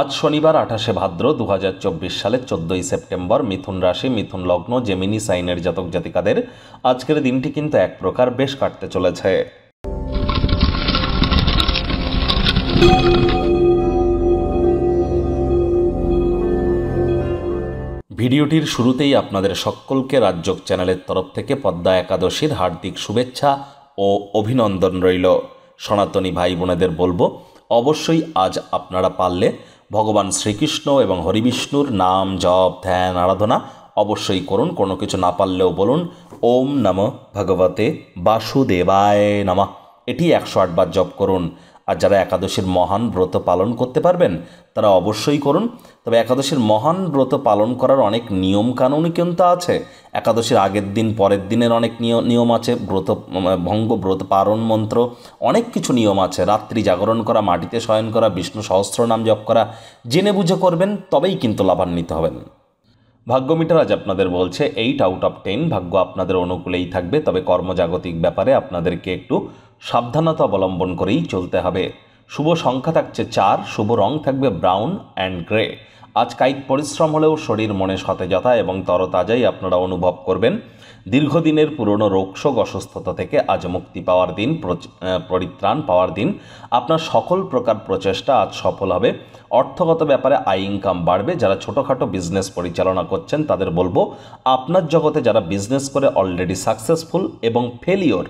আজ শনিবার 28শে ভাদ্র 2024 সালের 14ই সেপ্টেম্বর। মিথুন রাশি, মিথুন লগ্ন, জেমিনি সাইনের জাতক জাতিকাদের আজকের দিনটি কিন্তু এক প্রকার বেশ কাটতে চলেছে। ভিডিওটির শুরুতেই আপনাদের সকলকে রাজযোগ চ্যানেলের তরফ থেকে পদ্মা একাদশীর হার্দিক শুভেচ্ছা ও অভিনন্দন রইল। সনাতনী ভাই বোনেদের বলবো, অবশ্যই আজ আপনারা পারলে ভগবান শ্রীকৃষ্ণ এবং হরিবিষ্ণুর নাম জপ ধ্যান আরাধনা অবশ্যই করুন। কোনো কিছু না পারলেও বলুন ওম নমঃ ভগবতে বাসুদেবায় নমঃ, এটি 108 বার জপ করুন। আর যারা একাদশীর মহান ব্রত পালন করতে পারবেন তারা অবশ্যই করুন। তবে একাদশীর মহান ব্রত পালন করার অনেক নিয়ম কানুনই কিন্তু আছে। একাদশীর আগের দিন পরের দিনের অনেক নিয়ম আছে, ব্রত ভঙ্গ, ব্রত পালন মন্ত্র, অনেক কিছু নিয়ম আছে। রাত্রি জাগরণ করা, মাটিতে শয়ন করা, বিষ্ণু সহস্রনাম জপ করা, জেনে বুঝে করবেন, তবেই কিন্তু লাভান্বিত হবেন। ভাগ্য মিটার আজ আপনাদের বলছে 8 আউট অফ 10, ভাগ্য আপনাদের অনুকূলেই থাকবে। তবে কর্মজাগতিক ব্যাপারে আপনাদেরকে একটু সাবধানতা অবলম্বন করেই চলতে হবে। শুভ সংখ্যা থাকছে 4, শুভ রং থাকবে ব্রাউন অ্যান্ড গ্রে। আজ কায়িক পরিশ্রম হলেও শরীর মনে সতেজতা এবং তরতাজাই আপনারা অনুভব করবেন। দীর্ঘদিনের পুরনো রোগশোক অসুস্থতা থেকে আজ মুক্তি পাওয়ার দিন, পরিত্রাণ পাওয়ার দিন। আপনার সকল প্রকার প্রচেষ্টা আজ সফল হবে। অর্থগত ব্যাপারে আয় ইনকাম বাড়বে। যারা ছোটোখাটো বিজনেস পরিচালনা করছেন তাদের বলবো, আপনার জগতে যারা বিজনেস করে অলরেডি সাকসেসফুল এবং ফেলিওর,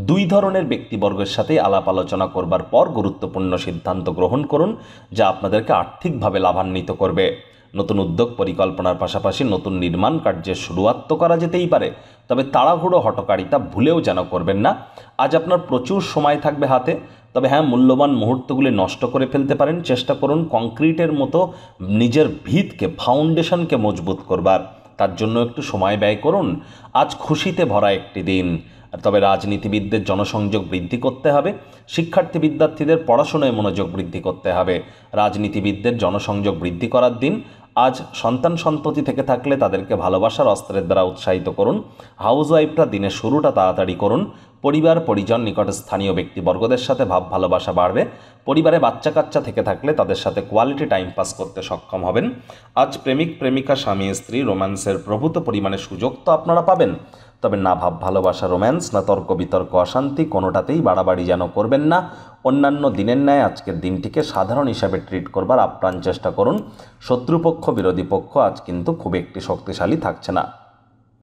দুই ধরনের ব্যক্তিবর্গের সাথে আলাপ আলোচনা করবার পর গুরুত্বপূর্ণ সিদ্ধান্ত গ্রহণ করুন, যা আপনাদেরকে আর্থিকভাবে লাভান্বিত করবে। নতুন উদ্যোগ পরিকল্পনার পাশাপাশি নতুন নির্মাণ কার্যের শুরুয়াত তো করা যেতেই পারে, তবে তাড়াহুড়ো হঠকারিতা ভুলেও যেন করবেন না। আজ আপনার প্রচুর সময় থাকবে হাতে, তবে হ্যাঁ, মূল্যবান মুহূর্তগুলি নষ্ট করে ফেলতে পারেন। চেষ্টা করুন কংক্রিটের মতো নিজের ভিতকে, ফাউন্ডেশনকে মজবুত করবার, তার জন্য একটু সময় ব্যয় করুন। আজ খুশিতে ভরা একটি দিন। তবে রাজনীতিবিদদের জনসংযোগ বৃদ্ধি করতে হবে। শিক্ষার্থী বিদ্যার্থীদের পড়াশোনায় মনোযোগ বৃদ্ধি করতে হবে। রাজনীতিবিদদের জনসংযোগ বৃদ্ধি করার দিন। আজ সন্তান সন্ততি থেকে থাকলে তাদেরকে ভালোবাসার অস্ত্রের দ্বারা উৎসাহিত করুন। হাউসওয়াইফরা দিনের শুরুটা তাড়াতাড়ি করুন। পরিবার পরিজন নিকট স্থানীয় ব্যক্তিবর্গদের সাথে ভাব ভালোবাসা বাড়বে। পরিবারে বাচ্চা কাচ্চা থেকে থাকলে তাদের সাথে কোয়ালিটি টাইম পাস করতে সক্ষম হবেন। আজ প্রেমিক প্রেমিকা, স্বামী স্ত্রী রোম্যান্সের প্রভূত পরিমাণে সুযোগ তো আপনারা পাবেন, তবে না ভাব ভালোবাসা রোম্যান্স, না তর্ক বিতর্ক অশান্তি, কোনোটাতেই বাড়াবাড়ি যেন করবেন না। অন্যান্য দিনের ন্যায় আজকের দিনটিকে সাধারণ হিসাবে ট্রিট করবার আপ্রাণ চেষ্টা করুন। শত্রুপক্ষ বিরোধী পক্ষ আজ কিন্তু খুব একটি শক্তিশালী থাকছে না।